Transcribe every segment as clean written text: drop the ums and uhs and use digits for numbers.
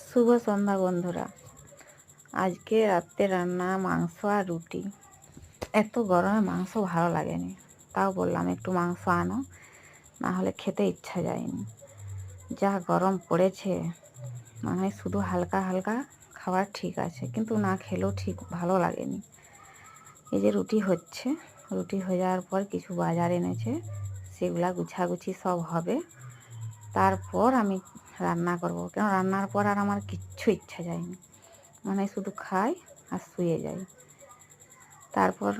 শুভ সন্ধ্যা বন্ধুরা। আজকে রাতে রান্না মাংস আর রুটি। এত গরমে মাংস ভালো লাগেনি, তাও বললাম একটু মাংস আনো, না হলে খেতে ইচ্ছা যায়নি। যা গরম পড়েছে, মানে শুধু হালকা হালকা খাবার ঠিক আছে, কিন্তু না খেলেও ঠিক ভালো লাগেনি। এই যে রুটি হচ্ছে, রুটি হয়ে যাওয়ার পর কিছু বাজার এনেছে, সেগুলা গুছাগুছি সব হবে, তারপর আমি রান্না করব। কেন রান্নার পর আর আমার কিচ্ছু ইচ্ছা যায়নি, মানে শুধু খাই আর শুয়ে যাই। তারপর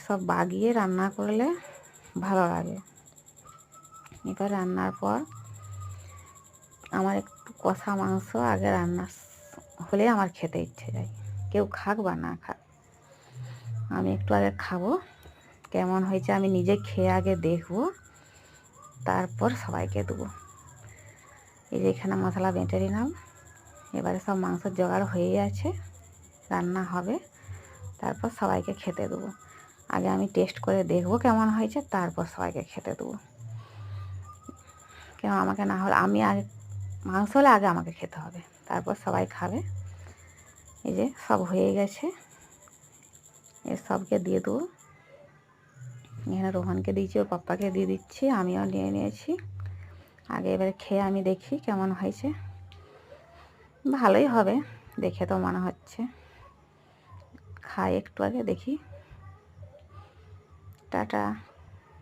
সব বাগিয়ে রান্না করলে ভালো লাগে। এবার রান্নার পর আমার একটু কষা মাংস আগে রান্না হলে আমার খেতে ইচ্ছে যায়, কেউ খাক বা না খাক। আমি একটু আগে খাবো, কেমন হয়েছে আমি নিজে খেয়ে আগে দেখবো, তারপর সবাইকে দেবো। এই যে এখানে মশলা বেটে নিলাম, এবারে সব মাংসের জোগাড় হয়ে আছে, রান্না হবে, তারপর সবাইকে খেতে দেবো। আগে আমি টেস্ট করে দেখবো কেমন হয়েছে, তারপর সবাইকে খেতে দেবো। কেন আমাকে না হলে আমি আগে মাংস হলে আগে আমাকে খেতে হবে, তারপর সবাই খাবে। এই যে সব হয়ে গেছে, এ সবকে দিয়ে দেবো। এখানে রোহনকে দিয়েছি, ওর পাপ্পাকে দিয়ে দিচ্ছি, আমিও নিয়ে নিয়েছি। আগে এবারে খেয়ে আমি দেখি কেমন হয়েছে। ভালোই হবে দেখে তো মনে হচ্ছে। খাই একটু আগে দেখি। টাটা।